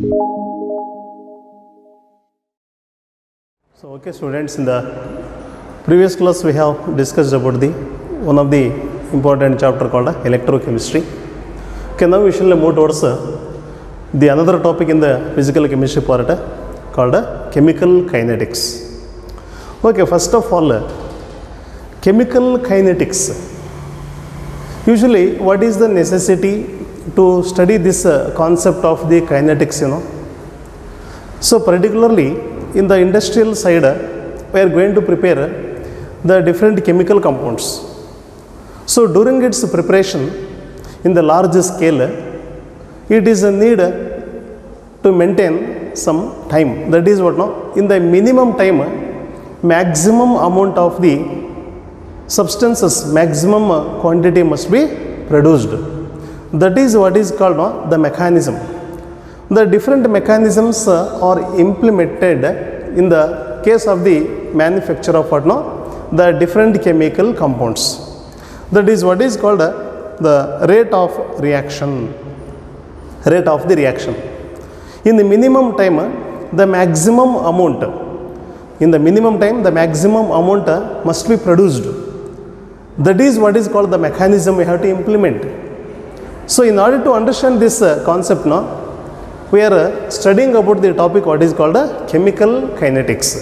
So okay students, in the previous class we have discussed about the one of the important chapter called electrochemistry. Okay, now we shall move towards the another topic in the physical chemistry part called chemical kinetics. Okay, first of all, chemical kinetics. Usually what is the necessity to study this concept of the kinetics, So particularly in the industrial side, we are going to prepare the different chemical compounds. So during its preparation in the large scale, it is a need to maintain some time. That is what in the minimum time, maximum amount of the substances, maximum quantity must be produced. That is what is called the mechanism. The different mechanisms are implemented in the case of the manufacture of the different chemical compounds. That is what is called the rate of reaction. Rate of the reaction. In the minimum time, the maximum amount. In the minimum time, the maximum amount must be produced. That is what is called the mechanism we have to implement. So in order to understand this concept, we are studying about the topic what is called chemical kinetics.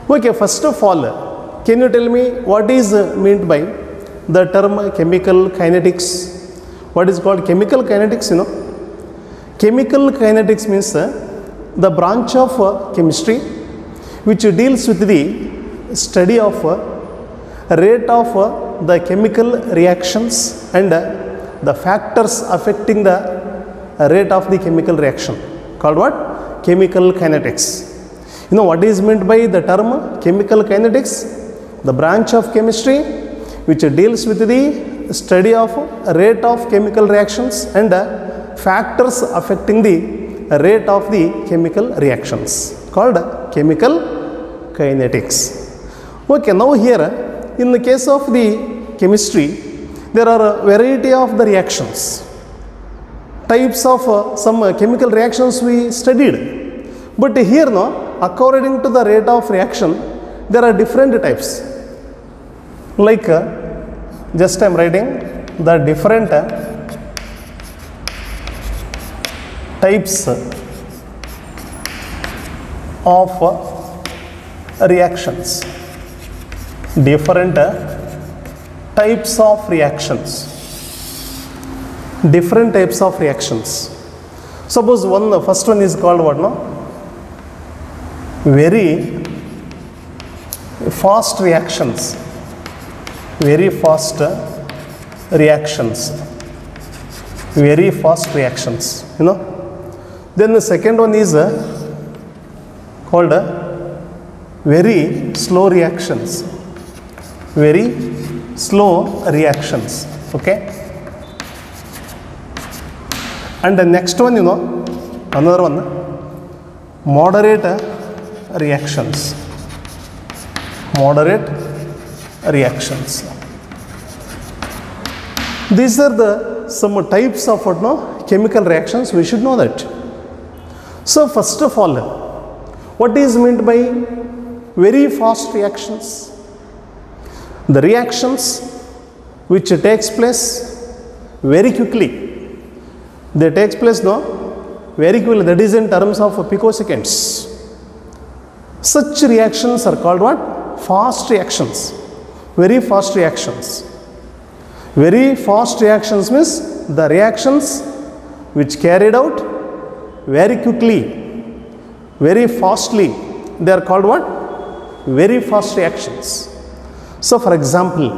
Okay, first of all, can you tell me what is meant by the term chemical kinetics? What is called chemical kinetics, Chemical kinetics means the branch of chemistry which deals with the study of rate of the chemical reactions and the factors affecting the rate of the chemical reaction, called what? Chemical kinetics. What is meant by the term chemical kinetics? The branch of chemistry which deals with the study of rate of chemical reactions and factors affecting the rate of the chemical reactions, called chemical kinetics. Okay, now here in the case of the chemistry, there are a variety of the reactions. Types of some chemical reactions we studied, but here according to the rate of reaction there are different types. Like just I am writing the different types of reactions. Different types of reactions. Different types of reactions. Suppose the first one is called what? Very fast reactions. Very fast reactions. Very fast reactions. Then the second one is called very slow reactions. Very slow reactions. Okay. And the next one, another one, moderate reactions. Moderate reactions. These are some types of chemical reactions. We should know that. So first of all, what is meant by very fast reactions? The reactions which takes place very quickly. They takes place very quickly, that is in terms of picoseconds. Such reactions are called what? Fast reactions. Very fast reactions. Very fast reactions means the reactions which carried out very quickly, very fastly, they are called what? Very fast reactions. So for example,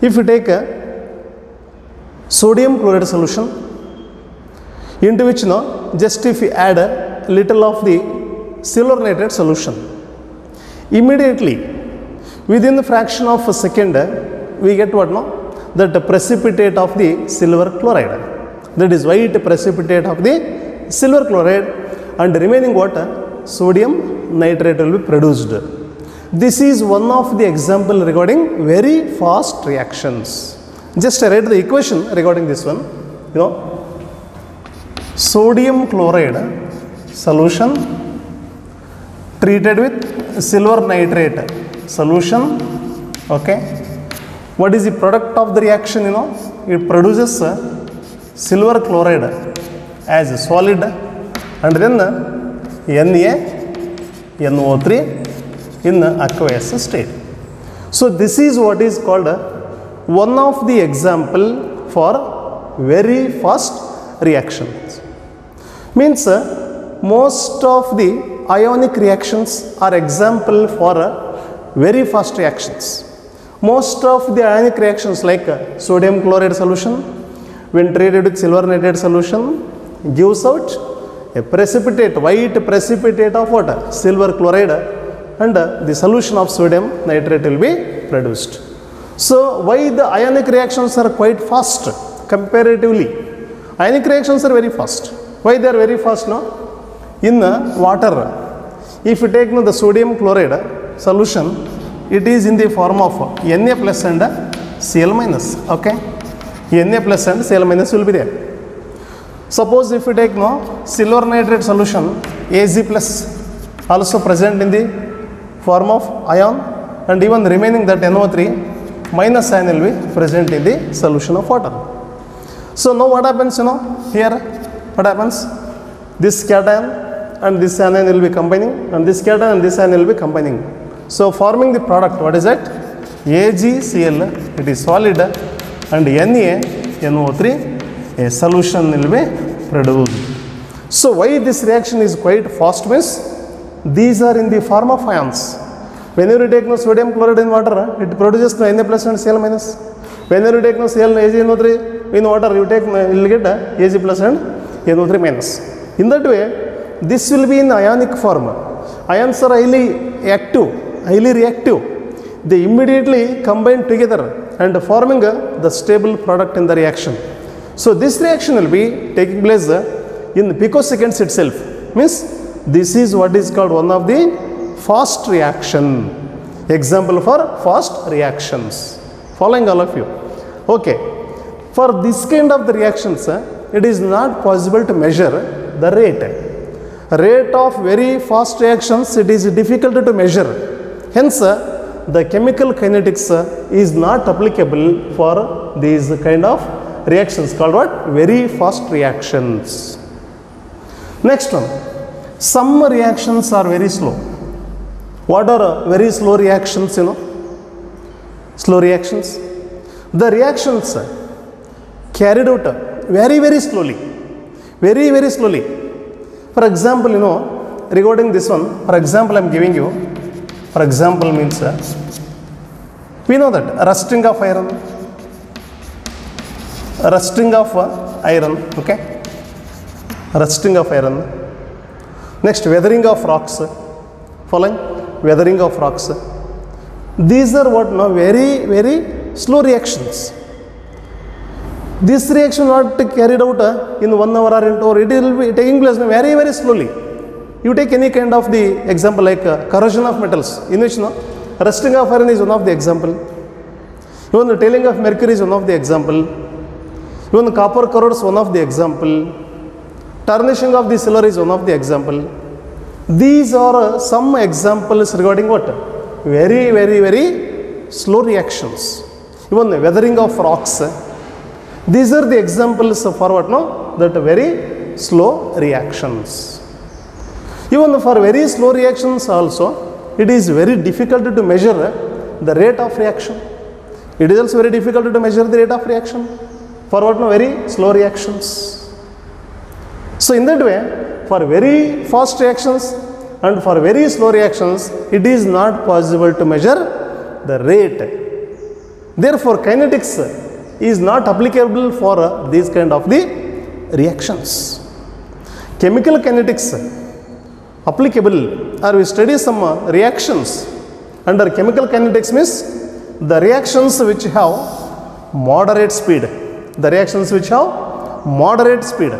if you take a sodium chloride solution, into which just if you add a little of the silver nitrate solution, immediately within the fraction of a second we get what? That precipitate of the silver chloride. That is white precipitate of the silver chloride, and remaining water sodium nitrate will be produced. This is one of the example regarding very fast reactions. Just I write the equation regarding this one. sodium chloride solution treated with silver nitrate solution. Okay, what is the product of the reaction? You know, it produces silver chloride as a solid, and then NaNO3 in the aqueous state. So this is what is called one of the example for very fast reactions. Means most of the ionic reactions are example for very fast reactions. Most of the ionic reactions like sodium chloride solution when treated with silver nitrate solution gives out a precipitate, white precipitate of water, silver chloride, and the solution of sodium nitrate will be produced. So why the ionic reactions are quite fast comparatively? Ionic reactions are very fast. Why they are very fast? No? In water, if you take the sodium chloride solution, it is in the form of Na plus and Cl minus. Okay, Na plus and Cl minus will be there. Suppose if you take silver nitrate solution, Ag plus also present in the form of ion, and even remaining that NO3 minus ion will be present in the solution of water. So now what happens? Here what happens? This cation and this anion will be combining, and this cation and this anion will be combining. So forming the product, what is it? AgCl, it is solid, and NaNO3, a solution will be produced. So why this reaction is quite fast means these are in the form of ions. Whenever you take sodium chloride in water, it produces Na plus and Cl minus. Whenever you take AgNO3 in water, you will get Ag plus and NO3 minus. In that way, this will be in ionic form. Ions are highly active, highly reactive. They immediately combine together and forming the stable product in the reaction. So this reaction will be taking place in picoseconds itself. Means this is what is called one of the fast reaction. Example for fast reactions. Following all of you. Okay. For this kind of the reactions, it is not possible to measure the rate. Rate of very fast reactions, it is difficult to measure. Hence, the chemical kinetics is not applicable for these kind of reactions called what? Very fast reactions. Next one, some reactions are very slow. What are very slow reactions? Slow reactions. The reactions carried out very, very slowly. Very, very slowly. For example, regarding this one, for example, I am giving you, for example means, we know that rusting of iron, okay, rusting of iron. Next, weathering of rocks, following, weathering of rocks. These are what very, very slow reactions. This reaction not carried out in 1 hour or in 2 hours, it will be taking place very, very slowly. You take any kind of the example like corrosion of metals, in which rusting of iron is one of the example. Even the tailing of mercury is one of the example. Even the copper corrodes one of the example. Tarnishing of the silver is one of the example. These are some examples regarding what? Very, very, very slow reactions. Even the weathering of rocks. These are the examples for what? That very slow reactions. Even for very slow reactions also, it is very difficult to measure the rate of reaction. It is also very difficult to measure the rate of reaction for what? Very slow reactions. So in that way, for very fast reactions and for very slow reactions, it is not possible to measure the rate. Therefore, kinetics is not applicable for these kind of the reactions. Chemical kinetics applicable, or we study some reactions under chemical kinetics means the reactions which have moderate speed. The reactions which have moderate speed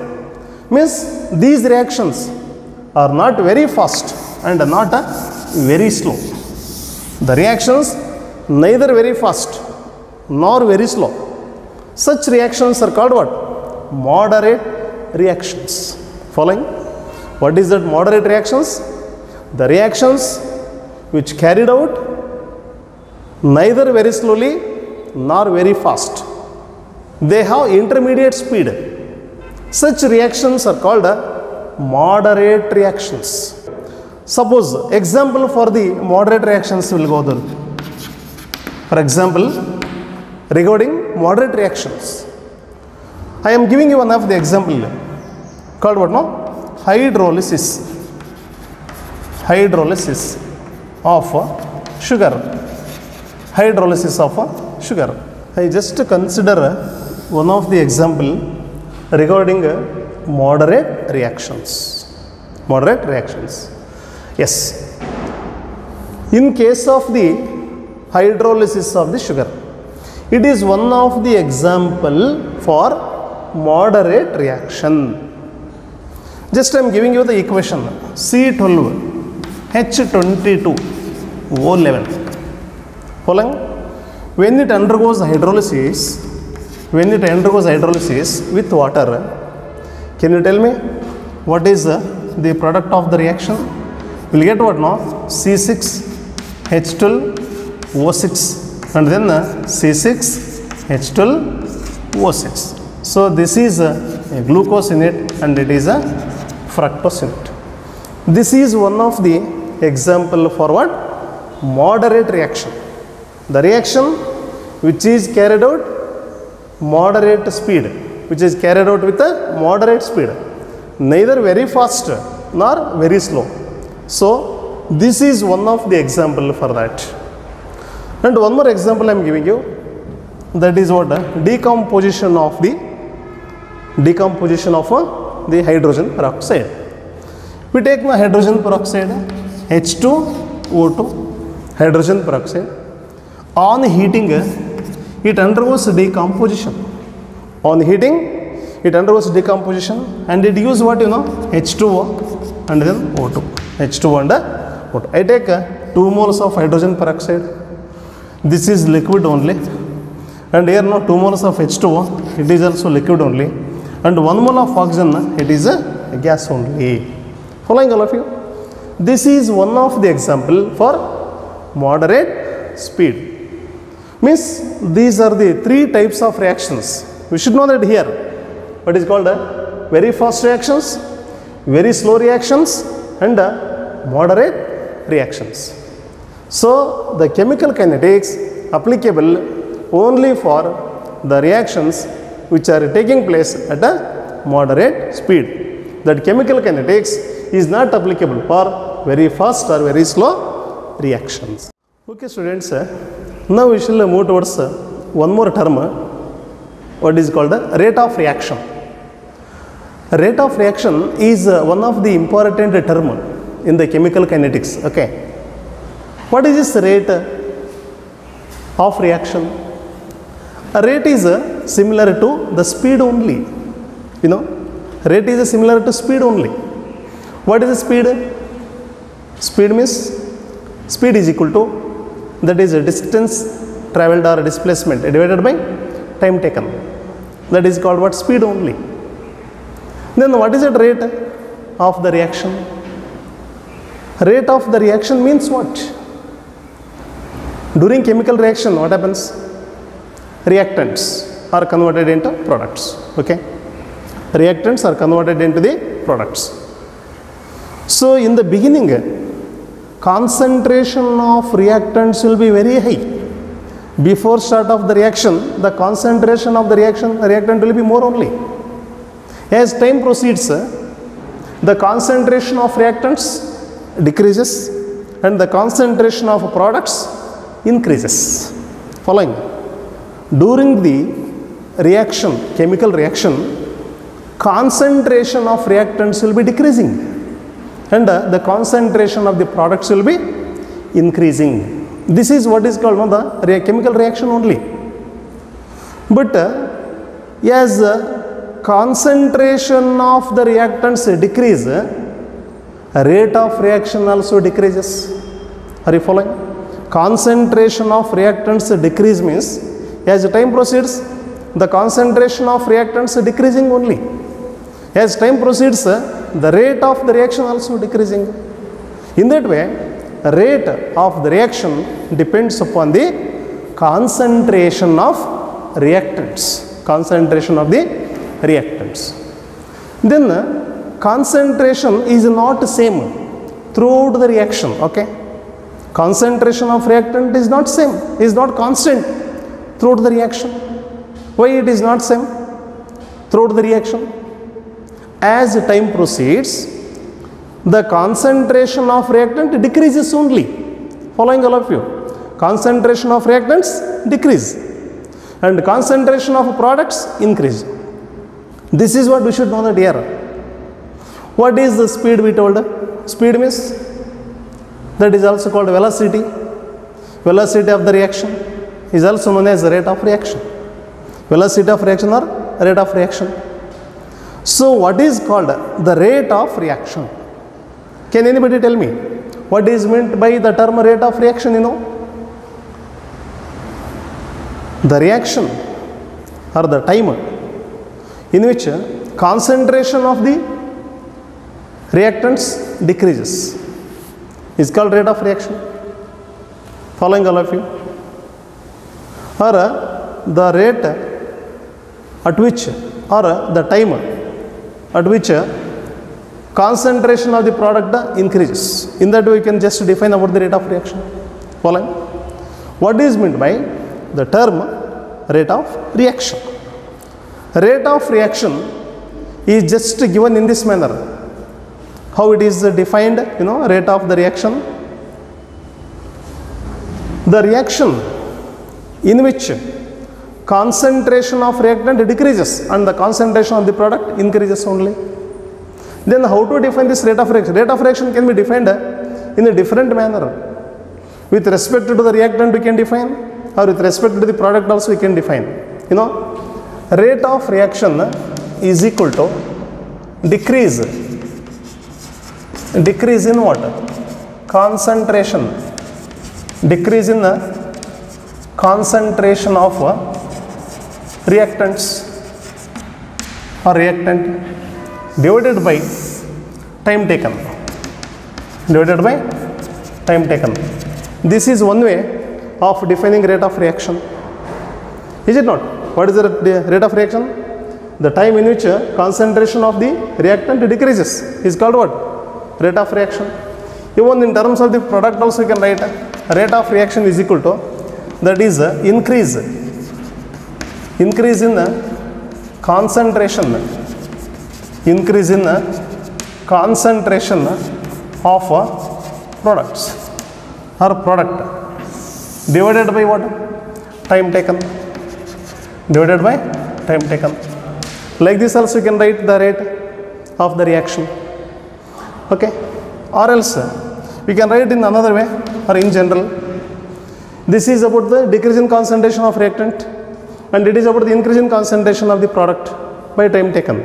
means these reactions are not very fast and not very slow. The reactions neither very fast nor very slow. Such reactions are called what? Moderate reactions. Following? What is that moderate reactions? The reactions which carried out neither very slowly nor very fast. They have intermediate speed. Such reactions are called moderate reactions. Suppose example for the moderate reactions will go there. For example, regarding moderate reactions, I am giving you one of the example called what now? Hydrolysis. Hydrolysis of sugar. Hydrolysis of sugar. I just consider one of the example regarding moderate reactions. Moderate reactions. Yes. In case of the hydrolysis of the sugar, it is one of the example for moderate reaction. Just I am giving you the equation C12H22O11. Following? When it undergoes hydrolysis with water, can you tell me what is the product of the reaction? We will get what now? C6H12O6 and then C6H12O6. So this is a glucose in it and it is a fructose in it. This is one of the example for what? Moderate reaction. The reaction which is carried out moderate speed, which is carried out with a moderate speed, neither very fast nor very slow. So this is one of the example for that. And one more example I am giving you, that is what? Decomposition of the hydrogen peroxide. We take the hydrogen peroxide, H2O2, hydrogen peroxide. On heating, it undergoes decomposition. On heating, it undergoes decomposition and it gives what, you know, H2O and then O2. H2O and O2. I take 2 moles of hydrogen peroxide. This is liquid only. And here now 2 moles of H2O, it is also liquid only. And 1 mole of oxygen, it is a gas only. Following all of you? This is one of the example for moderate speed. Means these are the 3 types of reactions. We should know that here. What is called very fast reactions, very slow reactions and moderate reactions. So the chemical kinetics applicable only for the reactions which are taking place at a moderate speed. That chemical kinetics is not applicable for very fast or very slow reactions. Okay students, now we shall move towards one more term, what is called rate of reaction. Rate of reaction is one of the important term in the chemical kinetics. Okay, what is this rate of reaction? A rate is similar to the speed only. You know, rate is similar to speed only. What is the speed? Speed means speed is equal to, that is a distance traveled or displacement divided by time taken. That is called what? Speed only. Then what is the rate of the reaction? Rate of the reaction means what? During chemical reaction, what happens? Reactants are converted into products. Okay, reactants are converted into the products. So in the beginning, concentration of reactants will be very high. Before start of the reaction, the concentration of the reactant will be more only. As time proceeds, the concentration of reactants decreases and the concentration of products increases. Following? During the reaction, chemical reaction, concentration of reactants will be decreasing and the concentration of the products will be increasing. This is what is called the chemical reaction only. But as concentration of the reactants decrease, rate of reaction also decreases. Are you following? Concentration of reactants decrease means as time proceeds, the concentration of reactants decreasing only. As time proceeds, the rate of the reaction also decreasing. In that way, rate of the reaction depends upon the concentration of reactants. Concentration of the reactants. Then concentration is not same throughout the reaction. Okay, concentration of reactant is not same, is not constant throughout the reaction. Why it is not same throughout the reaction? As time proceeds, the concentration of reactant decreases only. Following all of you, concentration of reactants decrease and concentration of products increase. This is what we should know that here. What is the speed we told? Speed means that is also called velocity. Velocity of the reaction is also known as the rate of reaction. Velocity of reaction or rate of reaction. So what is called the rate of reaction? Can anybody tell me what is meant by the term rate of reaction? You know, the reaction or the time in which concentration of the reactants decreases is called rate of reaction. Following all of you? Or the rate at which, or the time at which concentration of the product increases. In that way, we can just define about the rate of reaction. Following? What is meant by the term rate of reaction? Rate of reaction is just given in this manner. How it is defined? You know, rate of the reaction. The reaction in which concentration of reactant decreases and the concentration of the product increases only. Then how to define this rate of reaction? Rate of reaction can be defined in a different manner. With respect to the reactant we can define, or with respect to the product also we can define. You know, rate of reaction is equal to decrease in what? Concentration. Decrease in the concentration of reactants or reactant divided by time taken. Divided by time taken. This is one way of defining rate of reaction. Is it not? What is the rate of reaction? The time in which concentration of the reactant decreases is called what? Rate of reaction. Even in terms of the product also you can write rate of reaction is equal to, that is increase in the concentration, increase in the concentration of products or product divided by what? Time taken. Divided by time taken. Like this also you can write the rate of the reaction. Okay, or else we can write in another way, or in general. This is about the decrease in concentration of reactant and it is about the increase in concentration of the product by time taken.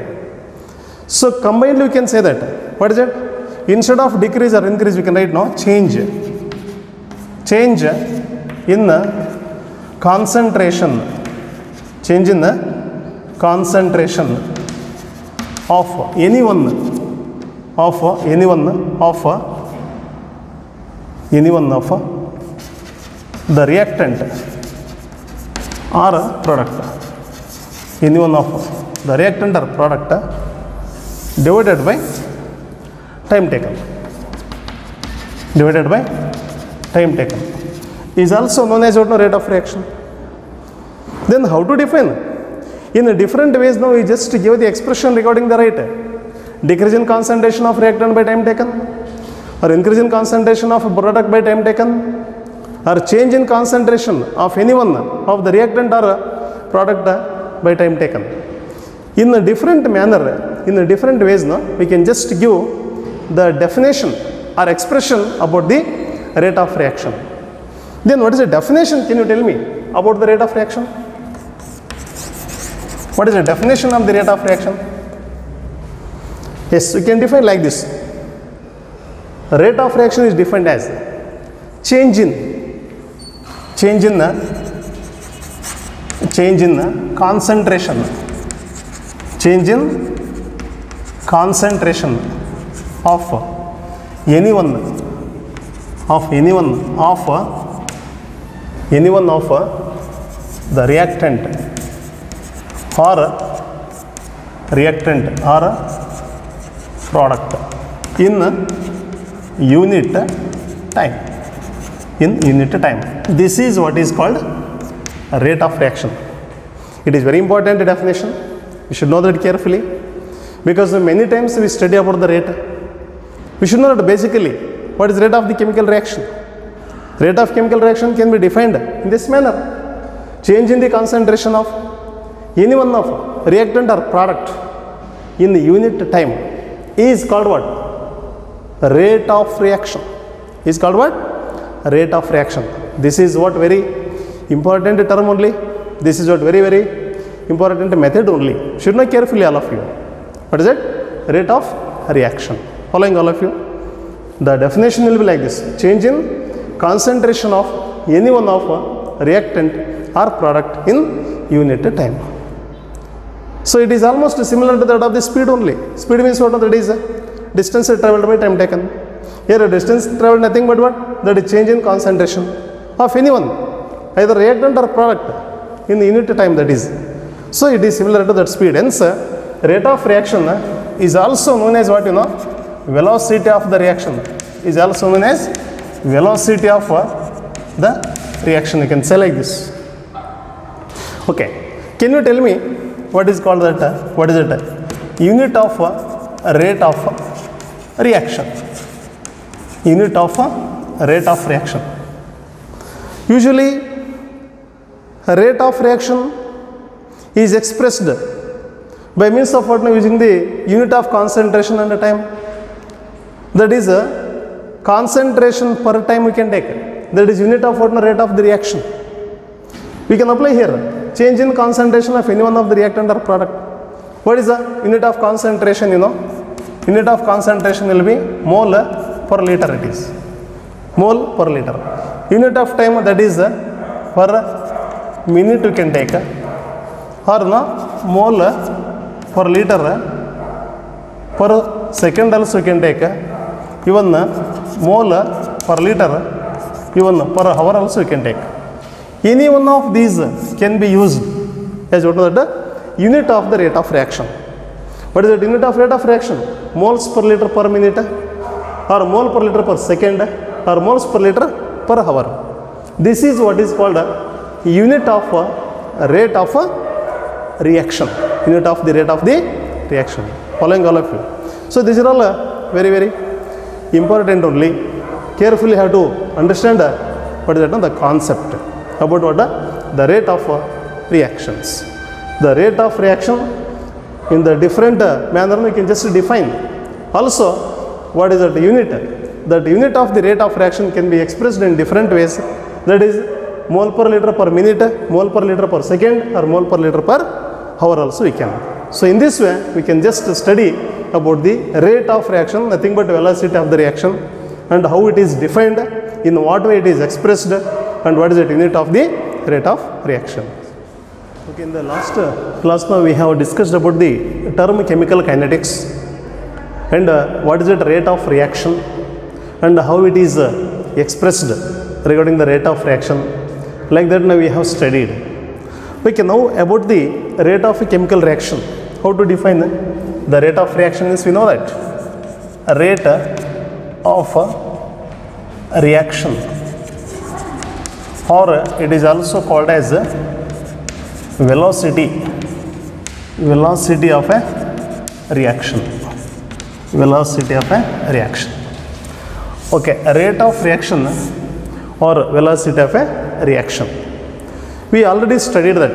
So combined we can say that, what is it? Instead of decrease or increase we can write now change in the concentration, change in the concentration of any one of the reactant or product, any one of the reactant or product divided by time taken, divided by time taken is also known as rate of reaction. Then how to define? In different ways now we just give the expression regarding the rate. Decrease in concentration of reactant by time taken, or increase in concentration of product by time taken, or change in concentration of any one of the reactant or product by time taken. In a different manner, in a different ways now, we can just give the definition or expression about the rate of reaction. Then what is the definition? Can you tell me about the rate of reaction? What is the definition of the rate of reaction? Yes, we can define like this. Rate of reaction is defined as change in the concentration, change in concentration of any one of the reactant or product in unit time. This is what is called rate of reaction. It is very important definition. You should know that carefully, because many times we study about the rate. We should know that basically what is rate of the chemical reaction. Rate of chemical reaction can be defined in this manner: change in the concentration of any one of reactant or product in unit time is called what? Rate of reaction. Is called what? Rate of reaction. This is what very important term only. This is what very important method only. Should know carefully, all of you. What is it? Rate of reaction. Following all of you. The definition will be like this: change in concentration of any one of reactant or product in unit time. So it is almost similar to that of the speed only. Speed means what? That is distance travelled by time taken. Here distance travelled nothing but what? That is change in concentration of anyone, either reactant or product, in the unit time, that is. So it is similar to that speed. Hence rate of reaction is also known as what? Velocity of the reaction is also known as velocity of the reaction. You can say like this. Okay, can you tell me what is called that? What is it? Unit of rate of reaction. Unit of rate of reaction. Usually rate of reaction is expressed by means of what? Using the unit of concentration and time. That is concentration per time we can take. That is unit of what? Rate of the reaction. We can apply here. Change in concentration of any one of the reactant or product. What is the unit of concentration? Unit of concentration will be mole per liter. It is mole per liter. Unit of time, that is per minute you can take, or mole per liter per second also you can take, even mole per liter, even per hour also you can take. Any one of these can be used as what is the unit of the rate of reaction. What is the unit of rate of reaction? Moles per liter per minute, or mole per liter per second, or moles per liter per hour. This is what is called a unit of rate of reaction. Unit of the rate of the reaction. Following all of you. So these are all very important only. Carefully have to understand what is that? The concept about what? The rate of reactions. The rate of reaction in the different manner we can just define. Also, what is that unit? That unit of the rate of reaction can be expressed in different ways. That is mole per liter per minute, mole per liter per second, or mole per liter per hour also we can. So in this way we can just study about the rate of reaction, nothing but velocity of the reaction, and how it is defined, in what way it is expressed, and what is the unit of the rate of reaction. Okay, in the last class now we have discussed about the term chemical kinetics, and what is the rate of reaction, and how it is expressed regarding the rate of reaction. Like that now we have studied. Okay, now about the rate of a chemical reaction. How to define the rate of reaction is, we know that rate of reaction, or it is also called as velocity of a reaction. Velocity of a reaction. Okay, rate of reaction or velocity of a reaction. We already studied that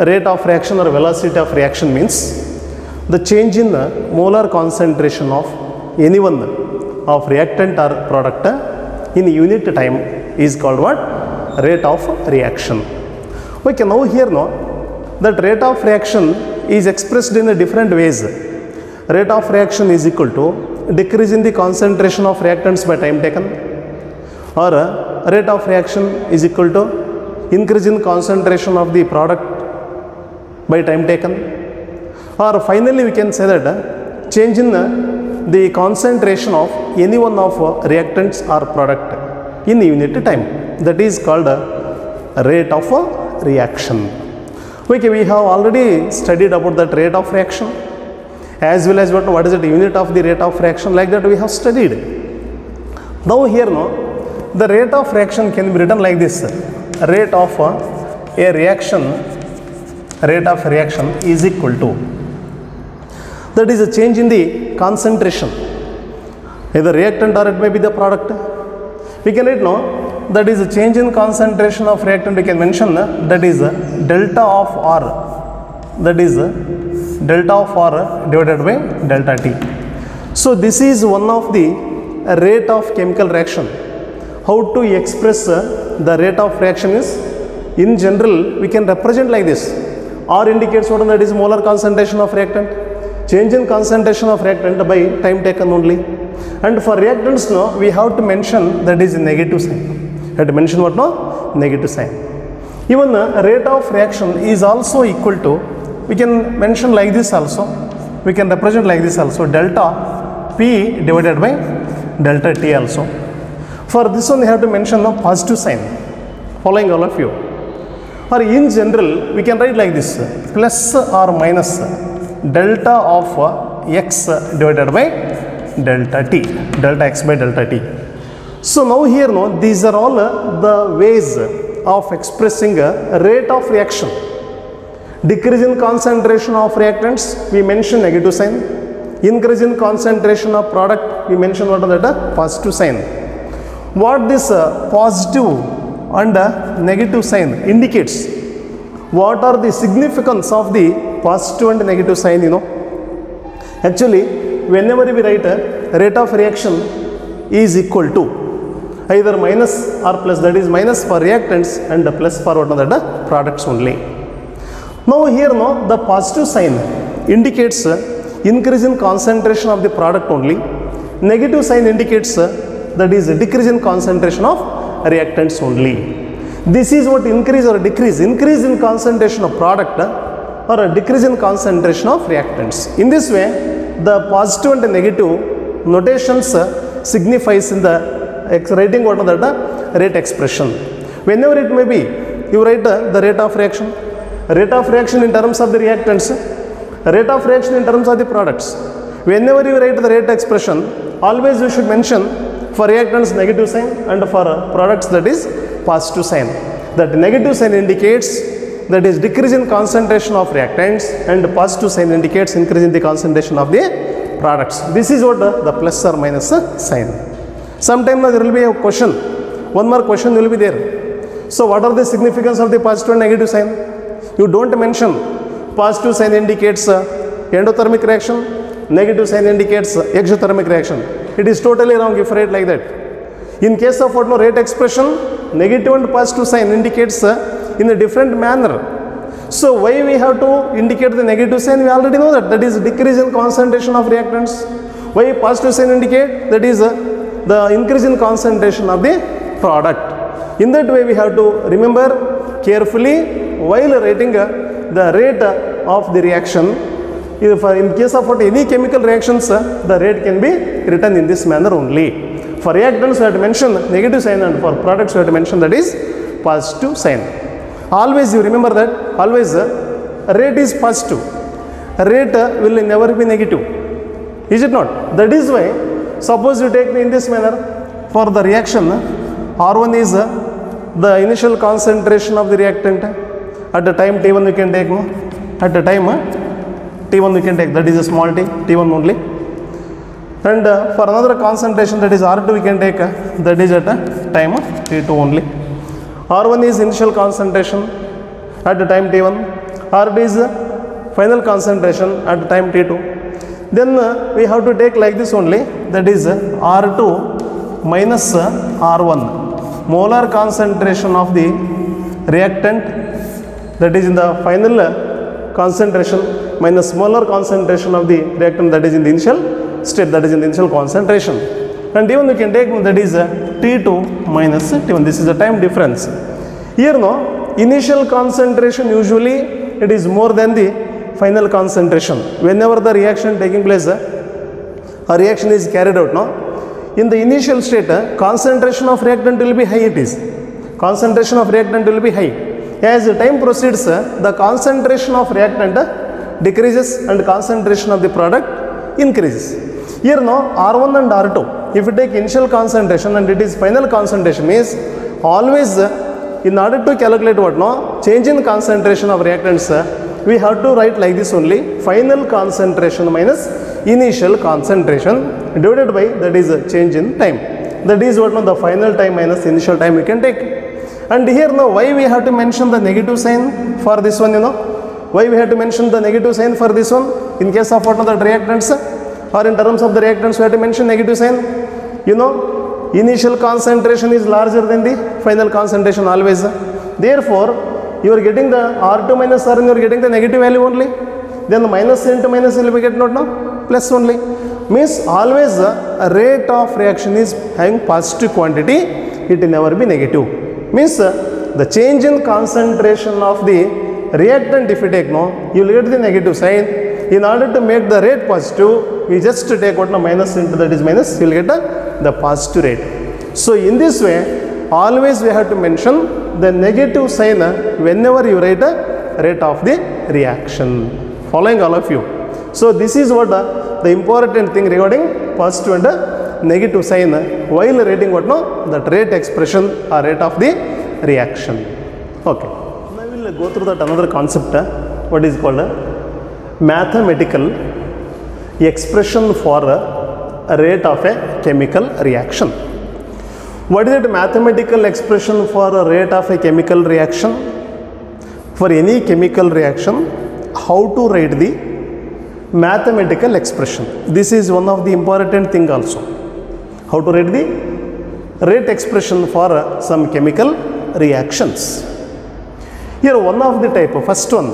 rate of reaction or velocity of reaction means the change in the molar concentration of any one of reactant or product in unit time is called what? Rate of reaction. Okay, now here that rate of reaction is expressed in different ways. Rate of reaction is equal to decrease in the concentration of reactants by time taken, or rate of reaction is equal to increase in concentration of the product by time taken, or finally we can say that change in the concentration of any one of reactants or product in unit time. That is called rate of reaction. Okay, we have already studied about that rate of reaction as well as what is the unit of the rate of reaction, like that we have studied. Now here the rate of reaction can be written like this: rate of a reaction is equal to, that is a change in the concentration, either reactant or it may be the product. We can write that is a change in concentration of reactant. We can mention that is delta of R, that is delta of R divided by delta T. So this is one of the rate of chemical reaction. How to express the rate of reaction is, in general we can represent like this. R indicates what, that is molar concentration of reactant, change in concentration of reactant by time taken only. And for reactants we have to mention that is negative sign. We have to mention what negative sign. Even rate of reaction is also equal to, we can mention like this also, we can represent like this also, delta P divided by delta T also. For this one we have to mention the positive sign, following all of you. Or in general we can write like this: plus or minus delta of x divided by delta t, delta x by delta t. So now here these are all the ways of expressing a rate of reaction. Decrease in concentration of reactants, we mention negative sign. Increase in concentration of product, we mention what is that, positive sign. What this positive and negative sign indicates, what are the significance of the positive and negative sign, Actually, whenever we write a rate of reaction is equal to either minus or plus, that is minus for reactants and plus for what are the products only. Now here the positive sign indicates increase in concentration of the product only. Negative sign indicates that is decrease in concentration of reactants only. This is what increase or decrease, increase in concentration of product or a decrease in concentration of reactants. In this way, the positive and negative notations signifies in the writing what are the rate expression. Whenever it may be, you write the rate of reaction. Rate of reaction in terms of the reactants, rate of reaction in terms of the products. Whenever you write the rate expression, always you should mention for reactants negative sign and for products that is positive sign. That negative sign indicates that is decrease in concentration of reactants and positive sign indicates increase in the concentration of the products. This is what the plus or minus sign. Sometimes there will be a question, one more question will be there. So what are the significance of the positive and negative sign? You don't mention. Positive sign indicates endothermic reaction, negative sign indicates exothermic reaction. It is totally wrong if you write like that. In case of rate expression, negative and positive sign indicates in a different manner. So why we have to indicate the negative sign? We already know that is decrease in concentration of reactants. Why positive sign indicate? That is the increase in concentration of the product. In that way we have to remember carefully while writing the rate of the reaction. If in case of any chemical reactions, the rate can be written in this manner only. For reactants we have to mention negative sign and for products we have to mention that is positive sign. Always you remember that, always rate is positive, rate will never be negative, is it not? That is why, suppose you take in this manner, for the reaction R1 is the initial concentration of the reactant. At the time T1 you can take, at the time T1 you can take, that is a small t, T1 only. And for another concentration that is R2 we can take, that is at a time T2 only. R1 is initial concentration at the time T1, R2 is final concentration at the time T2. Then we have to take like this only, that is R2 minus R1, molar concentration of the reactant, that is in the final concentration minus molar concentration of the reactant, that is in the initial state, that is in the initial concentration. And even we can take that is T2 minus T1. This is the time difference. Here initial concentration usually it is more than the final concentration. Whenever the reaction taking place, a reaction is carried out now. In the initial state, concentration of reactant will be high, it is. Concentration of reactant will be high. As time proceeds, the concentration of reactant decreases and concentration of the product increases. Here now R1 and R2, if you take initial concentration and it is final concentration, means always in order to calculate what now, change in concentration of reactants, we have to write like this only, final concentration minus initial concentration divided by that is a change in time. That is what now the final time minus initial time we can take. And here now why we have to mention the negative sign for this one, you know? Why we have to mention the negative sign for this one? In case of what now the reactants, or in terms of the reactants we have to mention negative sign. You know, initial concentration is larger than the final concentration always. Therefore, you are getting the R2 minus R and you are getting the negative value only. Then the minus into minus will be get not now, plus only. Means always a rate of reaction is having positive quantity, it will never be negative. Means the change in concentration of the reactant if you take no, you will get the negative sign. In order to make the rate positive, we just take what now minus into that is minus, you will get the positive rate. So in this way, always we have to mention the negative sign whenever you write a rate of the reaction. Following all of you. So this is what the important thing regarding positive and negative sign while writing what no, that rate expression or rate of the reaction. Okay. Now we will go through that another concept, what is called mathematical expression for a rate of a chemical reaction. What is the mathematical expression for a rate of a chemical reaction? For any chemical reaction, how to write the mathematical expression? This is one of the important thing also. How to write the rate expression for some chemical reactions. Here one of the type, first one,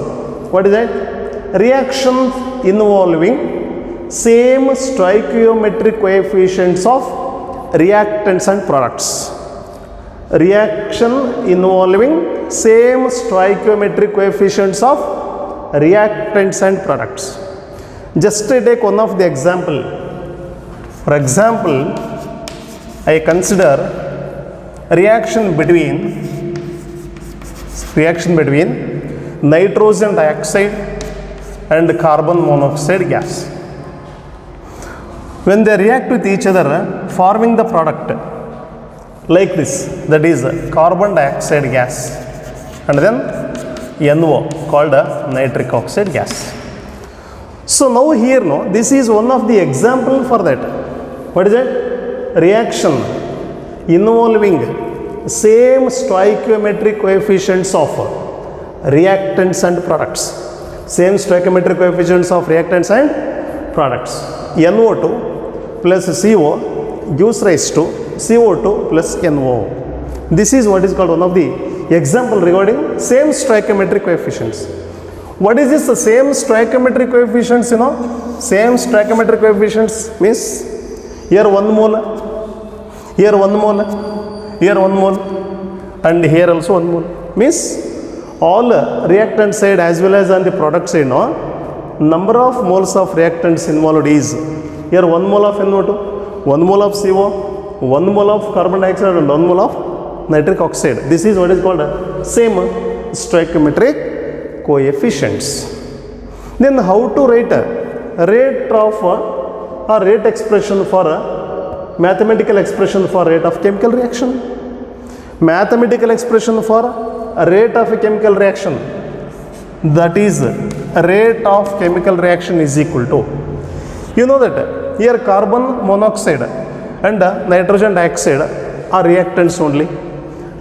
what is that? Reactions involving same stoichiometric coefficients of reactants and products. Reaction involving same stoichiometric coefficients of reactants and products. Just take one of the example. For example, I consider reaction between nitrogen dioxide and carbon monoxide gas. When they react with each other, forming the product like this, that is carbon dioxide gas, and then NO called nitric oxide gas. So now here no, this is one of the example for that. What is it? Reaction involving same stoichiometric coefficients of reactants and products. Same stoichiometric coefficients of reactants and products. NO2 plus CO gives rise to CO2 plus NO. This is what is called one of the example regarding same stoichiometric coefficients. What is this? The same stoichiometric coefficients, you know? Same stoichiometric coefficients means here 1 mole, here 1 mole, here 1 mole, and here also 1 mole. Means all reactant side as well as on the product side, no? Number of moles of reactants involved is here 1 mole of NO2, 1 mole of CO, 1 mole of carbon dioxide and 1 mole of nitric oxide. This is what is called same stoichiometric coefficients. Then how to write a rate of or rate expression for a mathematical expression for rate of chemical reaction? Mathematical expression for a rate of a chemical reaction, that is rate of chemical reaction is equal to, you know that here carbon monoxide and nitrogen dioxide are reactants only.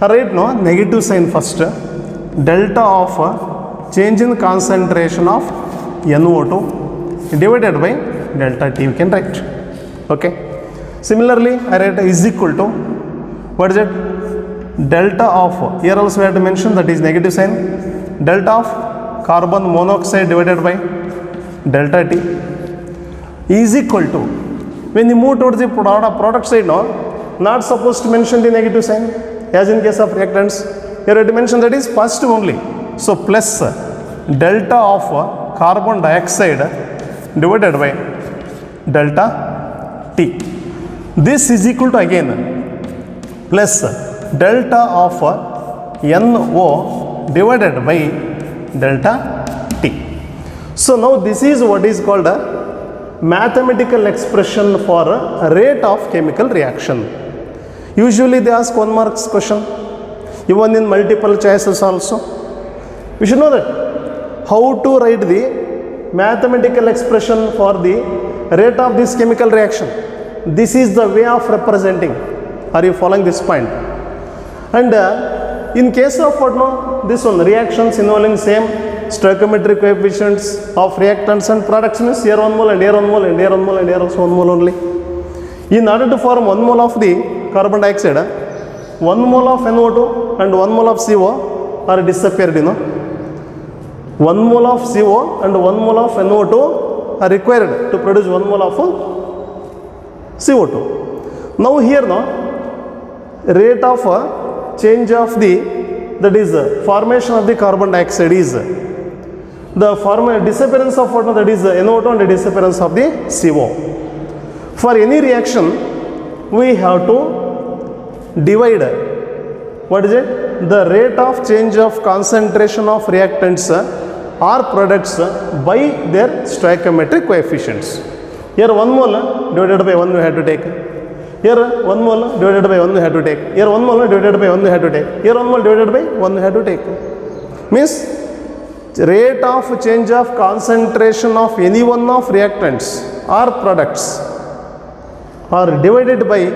Right now negative sign first, delta of change in concentration of NO2 divided by delta T we can write. Okay. Similarly, I write is equal to, what is it? Delta of, here also we have to mention that is negative sign, delta of carbon monoxide divided by delta T is equal to, when you move towards the product side now, not supposed to mention the negative sign as in case of reactants. Here we have to mention that is positive only. So plus delta of carbon dioxide divided by delta T. This is equal to again plus delta of NO divided by delta T. So now this is what is called a mathematical expression for a rate of chemical reaction. Usually they ask 1 marks question, even in multiple choices also. We should know that how to write the mathematical expression for the rate of this chemical reaction. This is the way of representing. Are you following this point? And in case of what no, this one reactions involving same stoichiometric coefficients of reactants and products means here 1 mole and here 1 mole and here 1 mole and here also 1 mole only. In order to form 1 mole of the carbon dioxide, 1 mole of NO2 and 1 mole of CO are disappeared, you know. 1 mole of CO and 1 mole of NO2 are required to produce 1 mole of CO2. Now here no, rate of change of the, that is formation of the carbon dioxide is the disappearance of what, that is NO2 and the disappearance of the CO. For any reaction we have to divide, what is it, the rate of change of concentration of reactants or products by their stoichiometric coefficients. Here 1 mole divided by 1 we have to take. Here 1 mole divided by 1 we have to take. Here 1 mole divided by 1 we have to take. Here 1 mole divided by 1 we have to take. Means rate of change of concentration of any one of reactants or products are divided by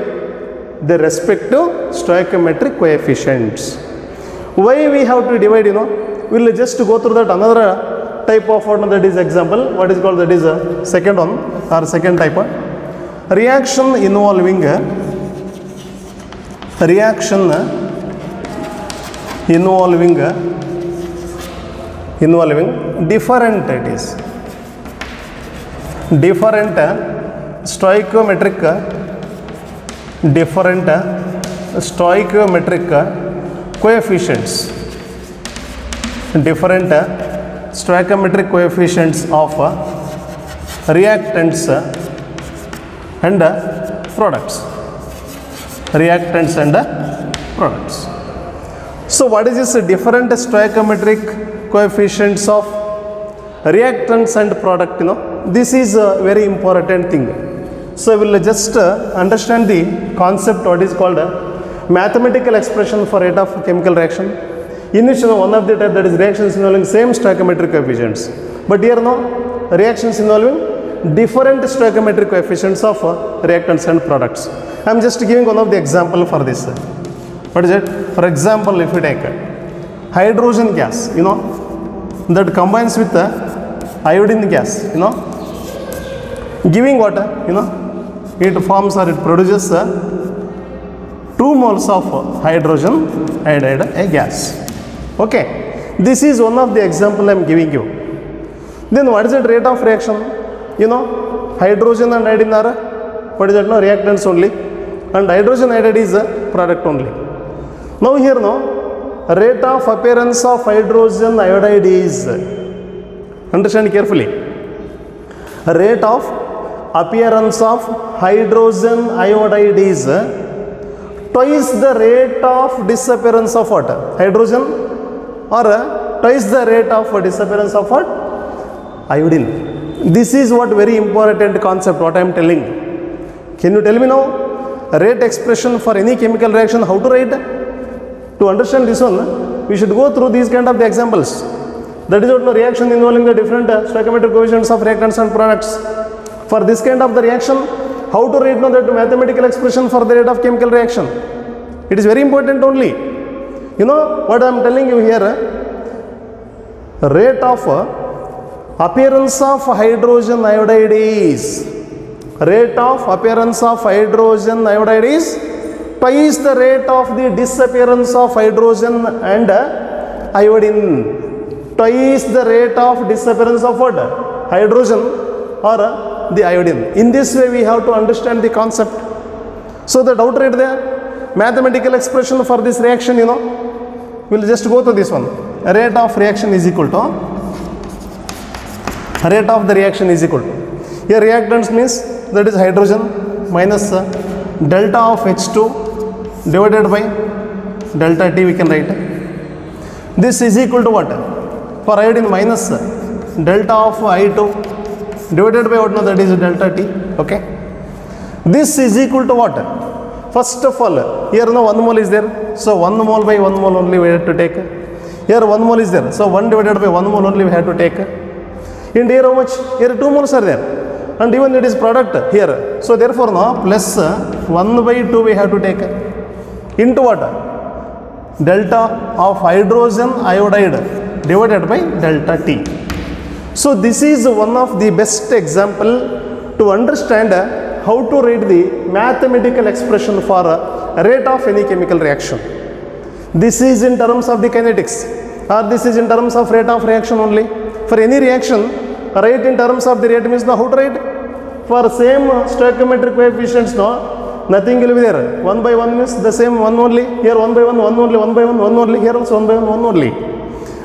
the respective stoichiometric coefficients. Why we have to divide, you know? We will just go through that another type of what, that is example, what is called, that is a second one or second type of reaction involving different, it is different stoichiometric coefficients, different stoichiometric coefficients of reactants and products. So what is this different stoichiometric coefficients of reactants and product, you know? This is a very important thing. So we will just understand the concept, what is called a mathematical expression for rate of chemical reaction, in which, you know, one of the type, that is reactions involving same stoichiometric coefficients, but here no, reactions involving different stoichiometric coefficients of reactants and products. I am just giving one of the example for this. What is it? For example, if you take hydrogen gas, you know, that combines with iodine gas, you know, giving water, you know, it forms or it produces 2 moles of hydrogen iodide, a gas. Okay, this is one of the example I am giving you. Then what is the rate of reaction? You know, hydrogen and iodine are, what is that, no, reactants only, and hydrogen iodide is a product only. Now here no, rate of appearance of hydrogen iodide is, understand carefully, rate of appearance of hydrogen iodide is twice the rate of disappearance of what? Hydrogen, or twice the rate of disappearance of what? Iodine. This is what very important concept, what I am telling. Can you tell me now, rate expression for any chemical reaction, how to write? To understand this one, we should go through these kind of the examples. That is what the reaction involving the different stoichiometric coefficients of reactants and products. For this kind of the reaction, how to write now that mathematical expression for the rate of chemical reaction? It is very important only. You know what I am telling you here, rate of appearance of hydrogen iodide is, rate of appearance of hydrogen iodide is twice the rate of the disappearance of hydrogen and iodine. Twice the rate of disappearance of what? Hydrogen or the iodine. In this way we have to understand the concept. So that how to write the mathematical expression for this reaction, you know, we will just go to this one. Rate of reaction is equal to, rate of the reaction is equal to, here reactants means that is hydrogen, minus delta of H2 divided by delta T we can write. This is equal to what? For iodine minus delta of I2 divided by what? No, that is delta T. Okay. This is equal to what? First of all, here no 1 mole is there. So 1 mole by 1 mole only we have to take. Here 1 mole is there. So 1 divided by 1 mole only we have to take. And here how much? Here 2 moles are there. And even it is product here. So therefore no plus 1 by 2 we have to take. Into what? Delta of hydrogen iodide divided by delta T. So this is one of the best example to understand how to write the mathematical expression for a rate of any chemical reaction. This is in terms of the kinetics, or this is in terms of rate of reaction only. For any reaction, write in terms of the rate means now how to write? For same stoichiometric coefficients, no, nothing will be there. 1 by 1 means the same 1 only. Here 1 by 1, 1 only, 1 by 1, 1 only. Here also 1 by 1, 1 only.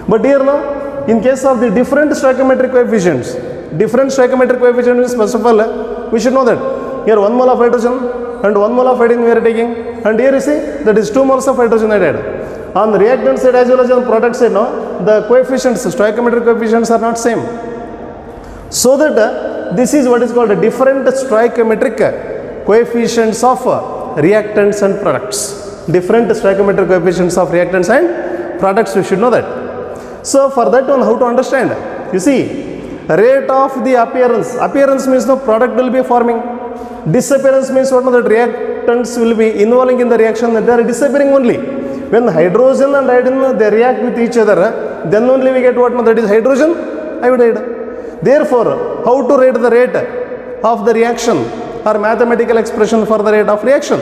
But here now, in case of the different stoichiometric coefficients means first of all, we should know that here 1 mole of hydrogen and 1 mole of iodine we are taking, and here you see that is 2 moles of hydrogen iodide. On the reactant side as well as on the product side, no, the coefficients, stoichiometric coefficients are not same. So that this is what is called a different stoichiometric coefficients of reactants and products. Different stoichiometric coefficients of reactants and products, we should know that. So for that one, how to understand? You see, rate of the appearance means no product will be forming. Disappearance means what? No, that reactants will be involving in the reaction, that they are disappearing only. When hydrogen and iodine they react with each other, then only we get what? No, that is hydrogen iodide. Therefore, how to rate the rate of the reaction or mathematical expression for the rate of reaction?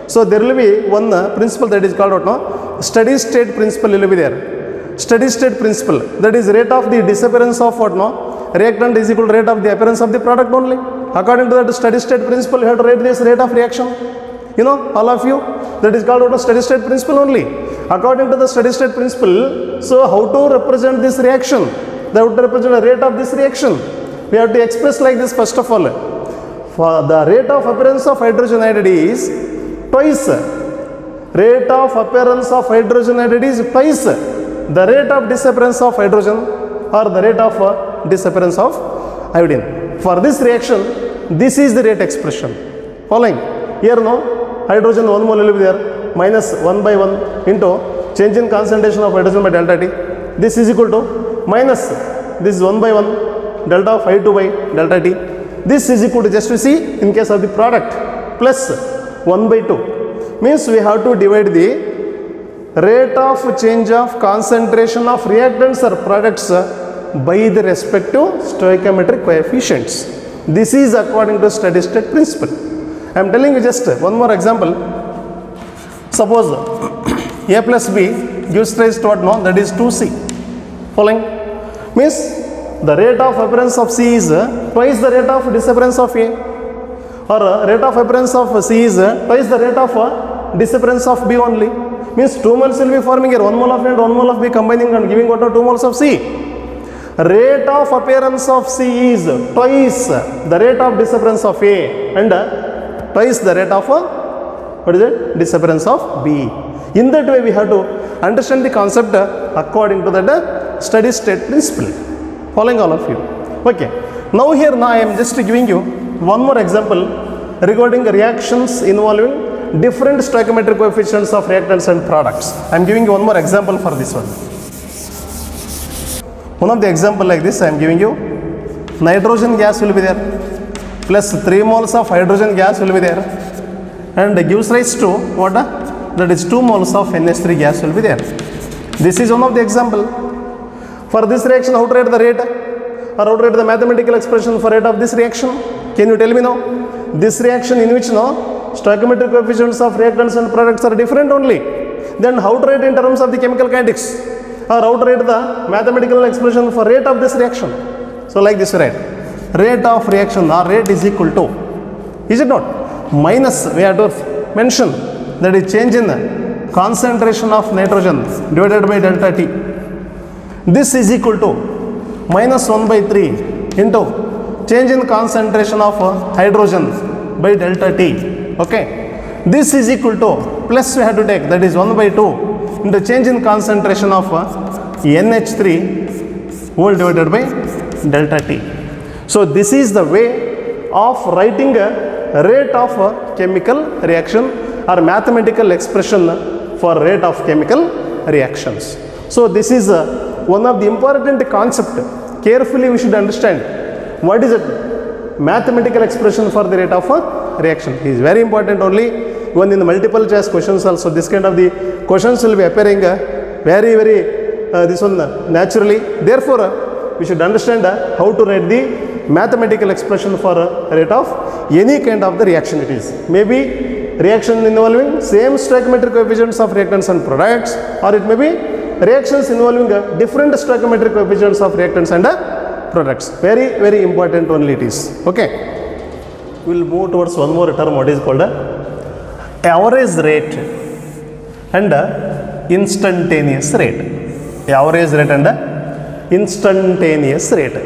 So there will be one principle that is called what? No, steady state principle will be there. Steady state principle, that is rate of the disappearance of what? No, reactant is equal to rate of the appearance of the product only. According to that steady state principle, you have to rate this rate of reaction. You know, all of you, that is called what? Steady state principle only. According to the steady state principle, so how to represent this reaction? That would represent the rate of this reaction. We have to express like this first of all. For the rate of appearance of hydrogen iodide is twice. Rate of appearance of hydrogen iodide is twice the rate of disappearance of hydrogen or the rate of disappearance of iodine. For this reaction, this is the rate expression. Following. Here no, hydrogen 1 mole will be there, minus 1 by 1 into change in concentration of hydrogen by delta T. This is equal to minus, this is 1 by 1, delta of I2 by delta T. This is equal to, just to see in case of the product, plus 1 by 2. Means we have to divide the rate of change of concentration of reactants or products by the respective stoichiometric coefficients. This is according to steady state principle. I am telling you just one more example. Suppose A plus B gives rise to what? No, that is 2C. Following. Means the rate of appearance of C is twice the rate of disappearance of A, or rate of appearance of C is twice the rate of disappearance of B only. Means 2 moles will be forming here, 1 mole of A and 1 mole of B combining and giving what? 2 moles of C. Rate of appearance of C is twice the rate of disappearance of A and twice the rate of what is it? Disappearance of B. In that way we have to understand the concept according to that steady state principle. Following all of you. Okay. Now here I am just giving you one more example regarding reactions involving different stoichiometric coefficients of reactants and products. I am giving you one more example for this one. One of the example like this I am giving you, nitrogen gas will be there, plus 3 moles of hydrogen gas will be there, and gives rise to what? That is 2 moles of NH3 gas will be there. This is one of the example. For this reaction, how to write the rate or how to write the mathematical expression for rate of this reaction? Can you tell me now? This reaction in which no stoichiometric coefficients of reactants and products are different only. Then how to write in terms of the chemical kinetics, or how to write the mathematical expression for rate of this reaction? So like this, right? Rate of reaction or rate is equal to, is it not? Minus, we have to mention that is change in concentration of nitrogen divided by delta T. This is equal to minus 1 by 3 into change in concentration of hydrogen by delta T. Okay. This is equal to plus we have to take, that is 1 by 2 into change in concentration of NH3 whole divided by delta T. So this is the way of writing a rate of chemical reaction or mathematical expression for rate of chemical reactions. So this is one of the important concept. Carefully we should understand what is it mathematical expression for the rate of reaction. It is very important only even in the multiple choice questions also. This kind of the questions will be appearing very this one naturally. Therefore we should understand how to write the mathematical expression for rate of any kind of the reaction it is. Maybe reaction involving same stoichiometric coefficients of reactants and products, or it may be reactions involving different stoichiometric coefficients of reactants and products. Very important only it is. Okay. We will move towards one more term, what is called average rate and instantaneous rate. Average rate and instantaneous rate.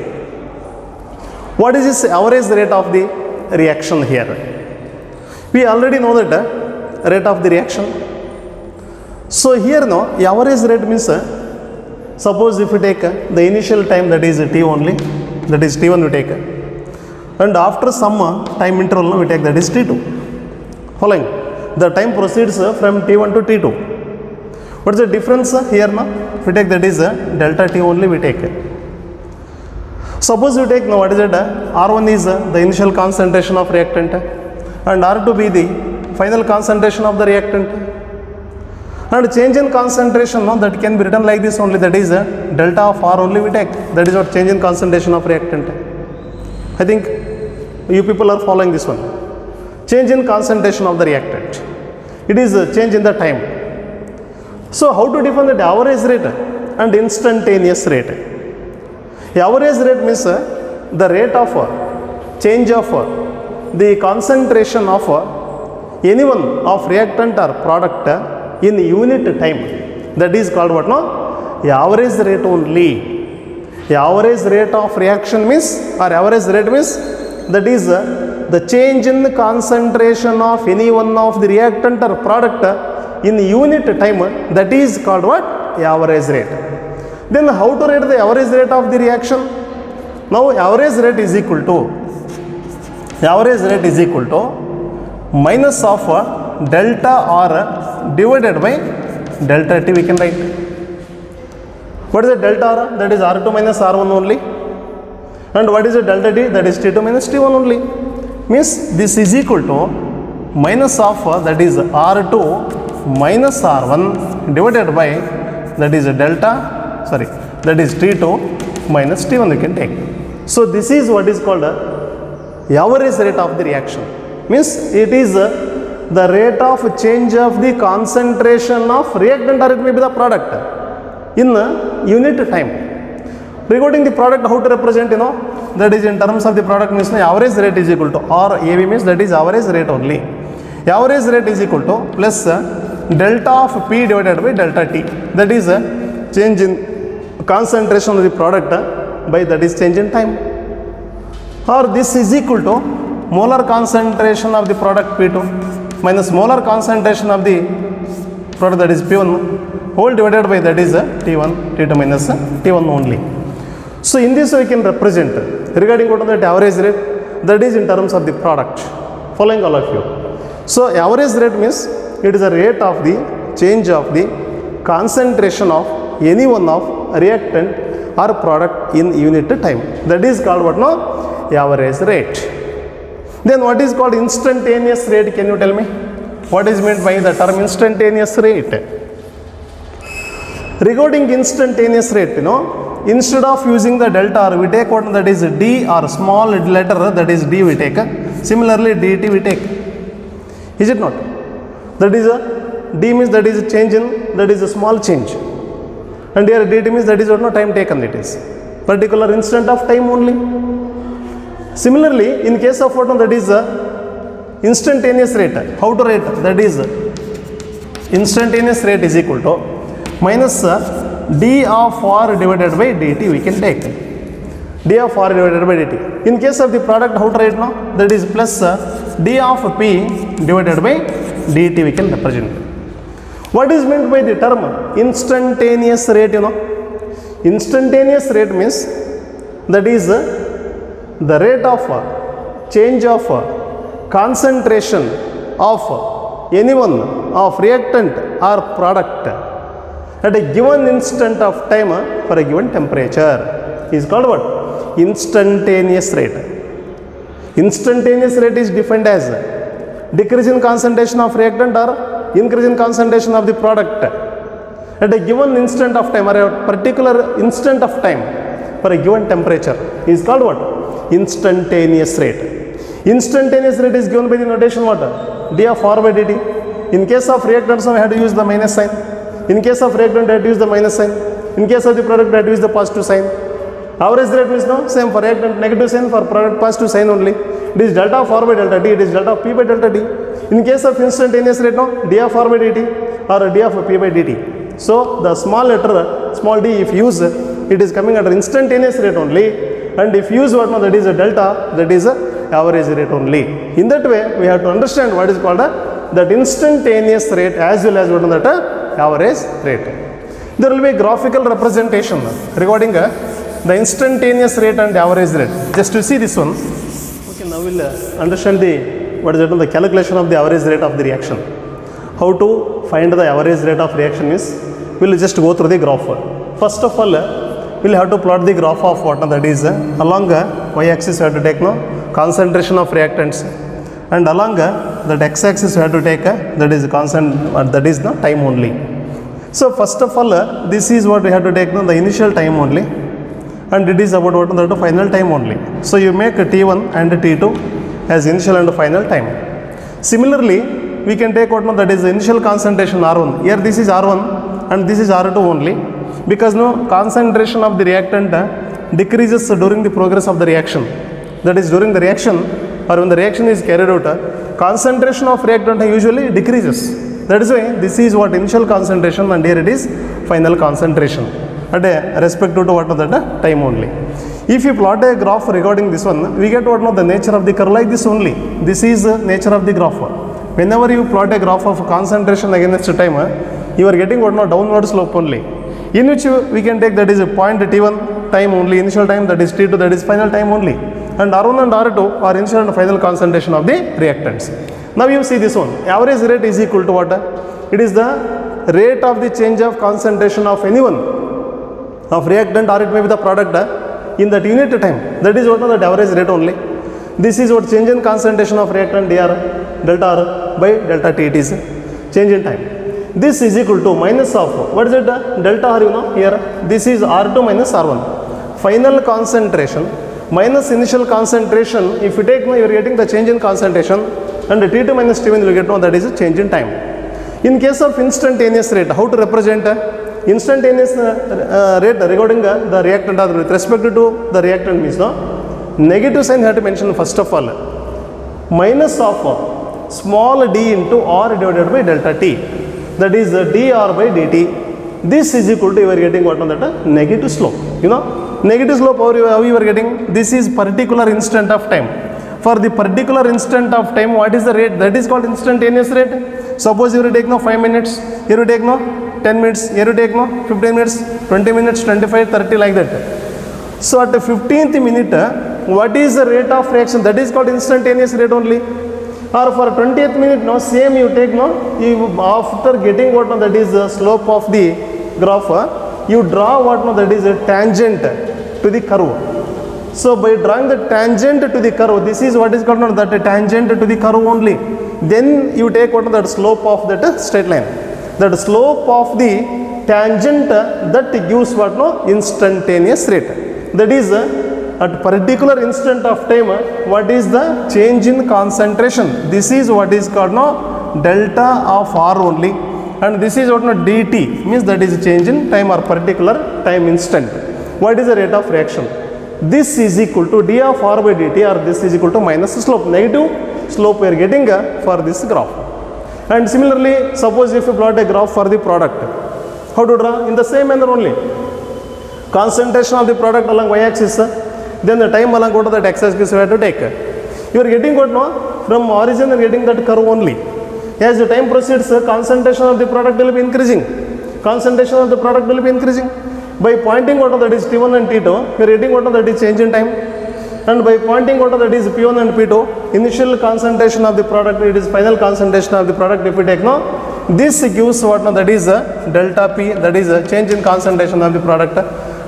What is this average rate of the reaction here? We already know that rate of the reaction. So here no, average rate means suppose if we take the initial time, that is T only, that is T1 we take, and after some time interval we take, that is T2. Following, the time proceeds from T1 to T2. What is the difference here now? We take, that is delta T only we take. Suppose we take now, what is it? R1 is the initial concentration of reactant and R2 be the final concentration of the reactant. And change in concentration, no, that can be written like this only, that is delta of R only we take. That is what change in concentration of reactant. I think you people are following this one. Change in concentration of the reactant. It is a change in the time. So how to define the average rate and instantaneous rate? The average rate means the rate of change of the concentration of any one of reactant or product in unit time. That is called what no? The average rate only. The average rate of reaction means, or average rate means, that is the change in the concentration of any one of the reactant or product in unit time. That is called what? The average rate. Then how to write the average rate of the reaction? Now average rate is equal to minus of delta R divided by delta T we can write. What is the delta R? That is R2 minus R1 only. And what is the delta T? That is T2 minus T1 only. Means this is equal to minus of that is R2 minus R1 divided by that is delta, sorry, that is T2 minus T1 we can take. So this is what is called average rate of the reaction. Means it is the rate of change of the concentration of reactant, or it may be the product in unit time. Regarding the product, how to represent, you know, that is in terms of the product means average rate is equal to, or AV means that is average rate only. Average rate is equal to plus delta of P divided by delta T. That is change in concentration of the product by that is change in time. Or this is equal to molar concentration of the product P2 minus molar concentration of the product, that is P1 whole divided by that is T1, T2 minus T1 only. So in this way we can represent regarding what is the average rate, that is in terms of the product. Following all of you. So average rate means it is a rate of the change of the concentration of any one of reactant or product in unit time. That is called what no? Average rate. Then what is called instantaneous rate? Can you tell me? What is meant by the term instantaneous rate? Regarding instantaneous rate, you know, instead of using the delta R, we take what that is D, or small letter that is D we take. Similarly dt we take. Is it not? That is a D means that is a change in, that is a small change. And here dt means that is what no time taken, it is particular instant of time only. Similarly, in case of what that is instantaneous rate, how to write? That is instantaneous rate is equal to minus d of R divided by dt we can take. d of r divided by dt. In case of the product, how to write now? That is plus d of p divided by dt we can represent. What is meant by the term instantaneous rate? You know, instantaneous rate means that is the rate of change of concentration of any one of reactant or product at a given instant of time for a given temperature is called what? Instantaneous rate. Instantaneous rate is defined as decrease in concentration of reactant or increase in concentration of the product at a given instant of time or a particular instant of time for a given temperature is called what? Instantaneous rate. Instantaneous rate is given by the notation what? d of r by dt. In case of reactants, we have to use the minus sign. In case of reactant, we have to use the minus sign. In case of the product, we have to use the positive sign. Average rate means no, same for reactant negative sign, for product positive sign only. It is delta of r by delta t, it is delta of p by delta t. In case of instantaneous rate, no, d of r by dt or d of p by dt. So the small letter small d if use, it is coming under instantaneous rate only, and if use what, no, that is a delta, that is a average rate only. In that way, we have to understand what is called that instantaneous rate as well as what is that average rate. There will be a graphical representation regarding the instantaneous rate and average rate. Just to see this one, okay, now we will understand what is the calculation of the average rate of the reaction. How to find the average rate of reaction is, we will just go through the graph. First of all, we will have to plot the graph of what, that is along y-axis we have to take no concentration of reactants, and along that x-axis we have to take that is that is the time only. So first of all, this is what we have to take no, the initial time only, and it is about what, the final time only. So you make t1 and t2 as initial and final time. Similarly, we can take what, no, that is the initial concentration R1. Here this is R1 and this is R2 only, because no concentration of the reactant decreases during the progress of the reaction. That is, during the reaction or when the reaction is carried out, concentration of reactant usually decreases. That is why this is what initial concentration, and here it is final concentration at a respect to what, that time only. If you plot a graph regarding this one, we get what, no, the nature of the curve like this only. This is the nature of the graph. Whenever you plot a graph of concentration against time, you are getting what, no, downward slope only, in which we can take that is a point t1 time only, initial time, that is t2, that is final time only, and R1 and R2 are initial and final concentration of the reactants. Now you see this one, average rate is equal to what? It is the rate of the change of concentration of any one of reactant, or it may be the product in that unit time. That is what, that average rate only. This is what change in concentration of reactant dr delta r by delta t, it is change in time. This is equal to minus of, what is it, delta r, you know, here this is R2 minus R1, final concentration minus initial concentration. If you take, you are getting the change in concentration, and T2 minus T1 you will get, no, that is a change in time. In case of instantaneous rate, how to represent instantaneous rate regarding the reactant or with respect to the reactant means, no, negative sign have to mention first of all, minus of small d into r divided by delta t, that is dr by dt. This is equal to, you are getting what, on that negative slope. You know, negative slope, how you are getting, this is particular instant of time. For the particular instant of time, what is the rate? That is called instantaneous rate. Suppose you will take no 5 minutes, here you take no 10 minutes, here you take no 15 minutes, 20 minutes, 25, 30, like that. So at the 15th minute, what is the rate of reaction? That is called instantaneous rate only. Or for 20th minute, no, same you take, no, you, after getting what, no, that is the slope of the graph, you draw what, no, that is a tangent to the curve. So by drawing the tangent to the curve, this is what is called, no, that tangent to the curve only. Then you take what, that slope of that straight line. That slope of the tangent that gives what, no, instantaneous rate. That is at particular instant of time, what is the change in concentration? This is what is called, no, delta of r only, and this is what, no, dt means that is change in time or particular time instant. What is the rate of reaction? This is equal to d of r by dt, or this is equal to minus slope, negative slope we are getting for this graph. And similarly, suppose if you plot a graph for the product, how to draw? In the same manner only. Concentration of the product along y-axis, then the time along what that x-axis we have to take. You are getting what no? From origin you are getting that curve only. As the time proceeds, concentration of the product will be increasing. Concentration of the product will be increasing. By pointing what that is T1 and T2, you are getting what that is change in time. And by pointing what that is P1 and P2, initial concentration of the product, it is final concentration of the product if we take no, this gives what no, that is delta P, that is a change in concentration of the product,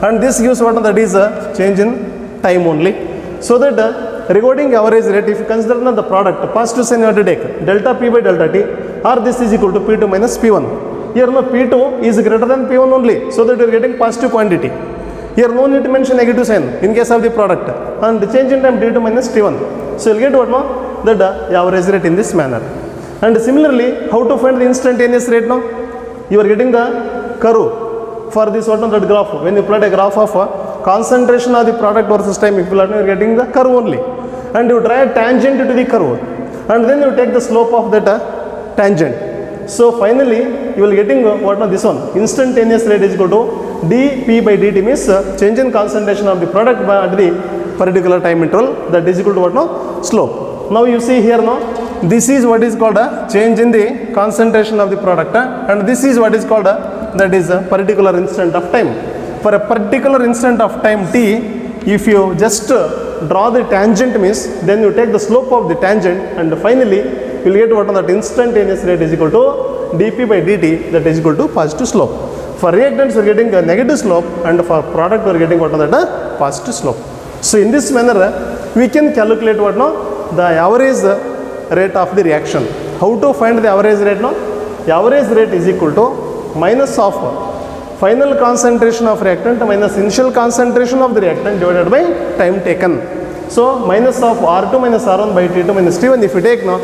and this gives what no, that is a change in time only. So that regarding average rate, if you consider the product, positive sign you have to take delta P by delta T, or this is equal to P2 minus P1. Here no, P2 is greater than P1 only, so that you are getting positive quantity. Here no need to mention negative sign in case of the product, and the change in time T2 minus T1. So you will get what no, the average rate in this manner. And similarly, how to find the instantaneous rate now? You are getting the curve for this what no, that graph. When you plot a graph of concentration of the product versus time, if you plot, you are getting the curve only, and you draw a tangent to the curve, and then you take the slope of that tangent. So finally, you will getting what no, this one, instantaneous rate is equal to dP by dt means change in concentration of the product at the particular time interval, that is equal to what no, slope. Now you see here no, this is what is called a change in the concentration of the product, and this is what is called that is a particular instant of time. For a particular instant of time t, if you just draw the tangent means, then you take the slope of the tangent, and finally you will get what that instantaneous rate is equal to dP by dt, that is equal to positive slope. For reactants we are getting a negative slope, and for product we are getting what that positive slope. So in this manner we can calculate what no, the average rate of the reaction. How to find the average rate no? The average rate is equal to minus of final concentration of reactant minus initial concentration of the reactant divided by time taken. So minus of R2 minus R1 by T2 minus T1 if you take now,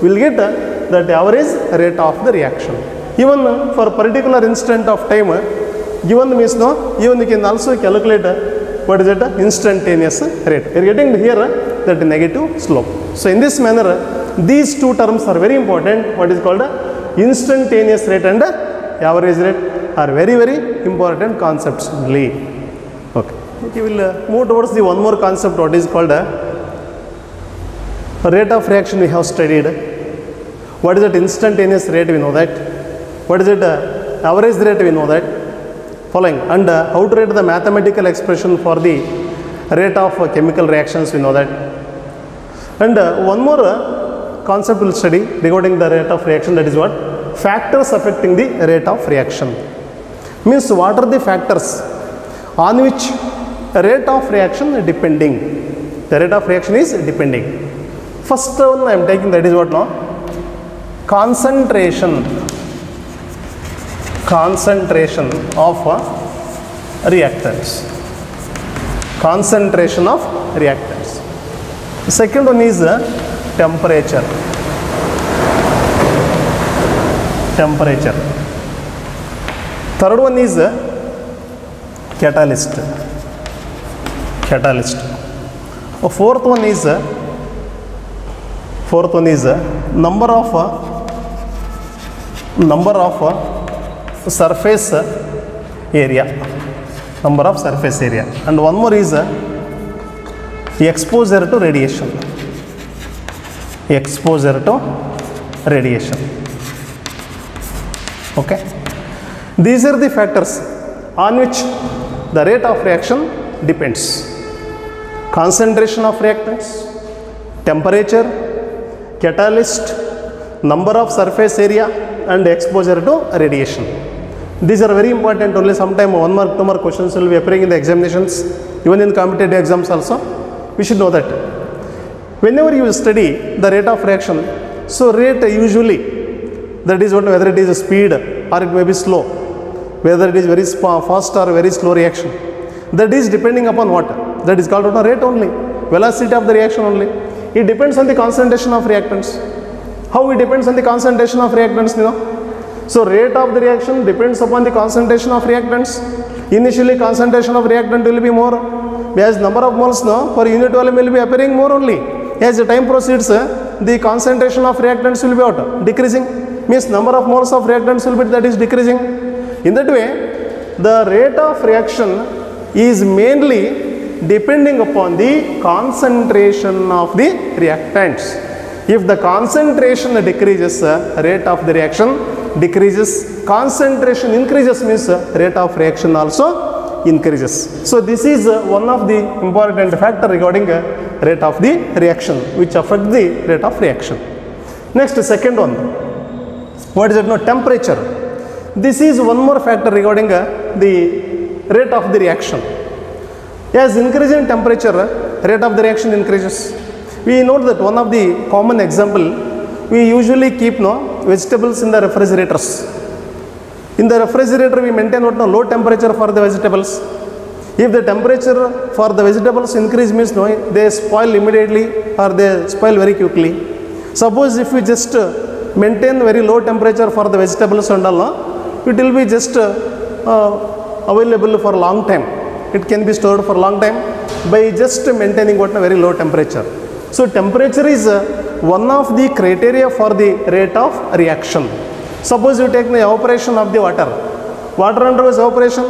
we will get that average rate of the reaction. Even for particular instant of time given means no, even you can also calculate what is it, instantaneous rate. We are getting here that negative slope. So in this manner these two terms are very important. What is called instantaneous rate and average rate are very important concepts only. Okay. We will move towards the one more concept, what is called rate of reaction we have studied. What is that instantaneous rate, we know that. What is it average rate, we know that. Following, and how to rate the mathematical expression for the rate of chemical reactions, we know that. And one more concept we will study regarding the rate of reaction, that is what? Factors affecting the rate of reaction. Means what are the factors on which rate of reaction depending? The rate of reaction is depending. First one I am taking, that is what now? Concentration of reactants. Concentration of reactants. The second one is temperature. Third one is catalyst. Fourth one is number of surface area. And one more is exposure to radiation. Okay. These are the factors on which the rate of reaction depends. Concentration of reactants, temperature, catalyst, number of surface area, and exposure to radiation. These are very important. Only sometime 1 mark, 2 mark questions will be appearing in the examinations, even in competitive exams also. We should know that. Whenever you study the rate of reaction, so rate usually, that is what, whether it is a speed or it may be slow, whether it is very fast or very slow reaction, that is depending upon what? That is called rate only, velocity of the reaction only. It depends on the concentration of reactants. How it depends on the concentration of reactants, you know? So rate of the reaction depends upon the concentration of reactants. Initially concentration of reactant will be more, whereas number of moles now per unit volume will be appearing more only. As the time proceeds, the concentration of reactants will be what? Decreasing. Means number of moles of reactants will be, that is decreasing. In that way, the rate of reaction is mainly depending upon the concentration of the reactants. If the concentration decreases, rate of the reaction decreases. Concentration increases means rate of reaction also increases. So this is one of the important factor regarding rate of the reaction, which affect the rate of reaction. Next, second one, what is it? No, temperature. This is one more factor regarding the rate of the reaction. As increasing temperature, rate of the reaction increases. We note that one of the common example, we usually keep vegetables in the refrigerators. In the refrigerator, we maintain low temperature for the vegetables. If the temperature for the vegetables increase means they spoil immediately or they spoil very quickly. Suppose if we just maintain very low temperature for the vegetables and all, it will be just available for a long time. It can be stored for a long time by just maintaining a very low temperature. So temperature is one of the criteria for the rate of reaction. Suppose you take the evaporation of the water. Water undergoes evaporation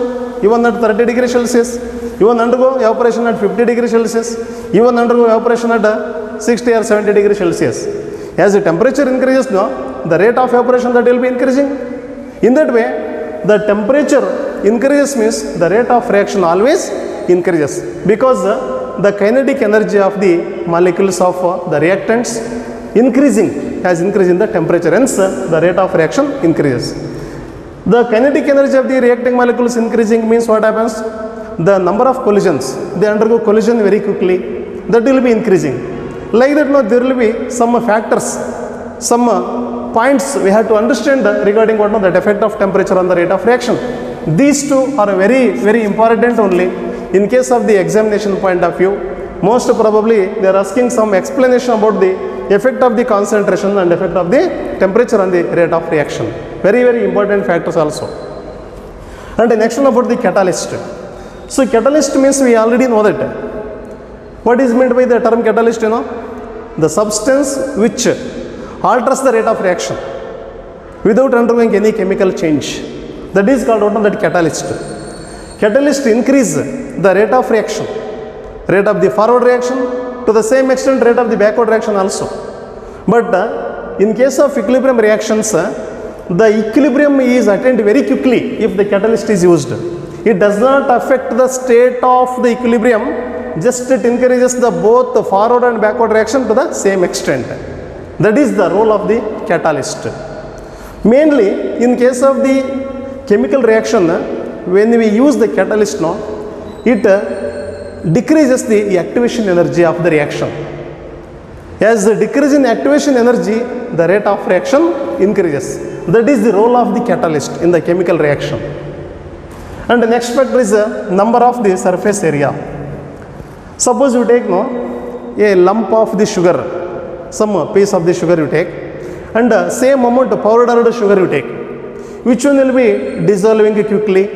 even at 30 degrees Celsius, even undergo evaporation at 50 degrees Celsius, even undergo evaporation at 60 or 70 degrees Celsius. As the temperature increases, the rate of evaporation that will be increasing. In that way, the temperature increases means the rate of reaction always increases, because the kinetic energy of the molecules of the reactants has increased in the temperature, hence the rate of reaction increases. The kinetic energy of the reacting molecules increasing means what happens? The number of collisions, they undergo collision very quickly, that will be increasing. Like that, there will be some factors, some points we have to understand regarding the effect of temperature on the rate of reaction. These two are very, very important only. In case of the examination point of view, most probably they are asking some explanation about the effect of the concentration and effect of the temperature on the rate of reaction. Very, very important factors also. And the next one about the catalyst. So catalyst means we already know that. What is meant by the term catalyst? The substance which alters the rate of reaction without undergoing any chemical change. That is called that catalyst. Catalyst increase the rate of reaction, rate of the forward reaction, to the same extent rate of the backward reaction also. But in case of equilibrium reactions, the equilibrium is attained very quickly if the catalyst is used. It does not affect the state of the equilibrium, just it increases the both the forward and backward reaction to the same extent. That is the role of the catalyst. Mainly in case of the chemical reaction, when we use the catalyst, it decreases the activation energy of the reaction. As the decrease in activation energy, the rate of reaction increases. That is the role of the catalyst in the chemical reaction. And the next factor is the number of the surface area. Suppose you take a lump of the sugar, some piece of the sugar you take, and same amount of powdered sugar you take. Which one will be dissolving quickly?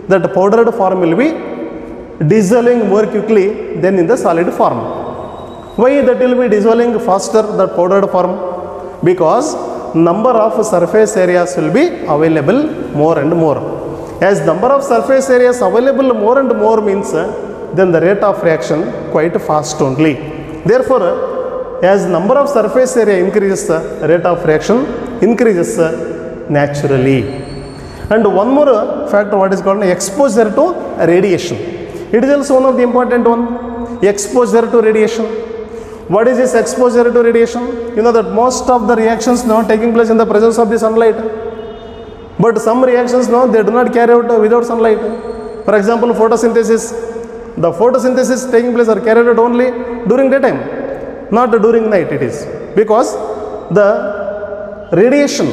That powdered form will be dissolving more quickly than in the solid form. Why that will be dissolving faster, that powdered form? Because number of surface areas will be available more and more. As number of surface areas available more and more means, then the rate of reaction quite fast only. Therefore, as number of surface area increases, rate of reaction increases naturally. And one more factor, what is called exposure to radiation. It is also one of the important one, exposure to radiation. What is this exposure to radiation? You know that most of the reactions now taking place in the presence of the sunlight. But some reactions now they do not carry out without sunlight. For example, photosynthesis. The photosynthesis taking place or carried out only during daytime, not during night it is. Because the radiation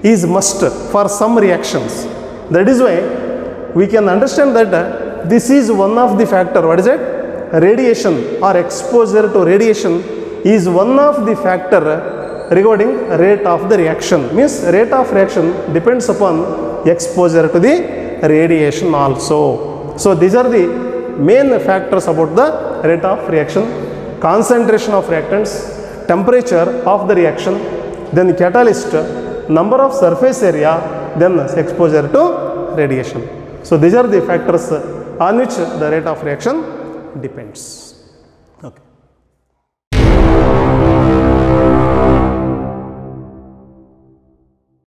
is must for some reactions. That is why we can understand that this is one of the factor. What is it? Radiation or exposure to radiation is one of the factor regarding rate of the reaction. Means rate of reaction depends upon exposure to the radiation also. So these are the main factors about the rate of reaction: concentration of reactants, temperature of the reaction, then catalyst, number of surface area, then exposure to radiation. So these are the factors on which the rate of reaction depends.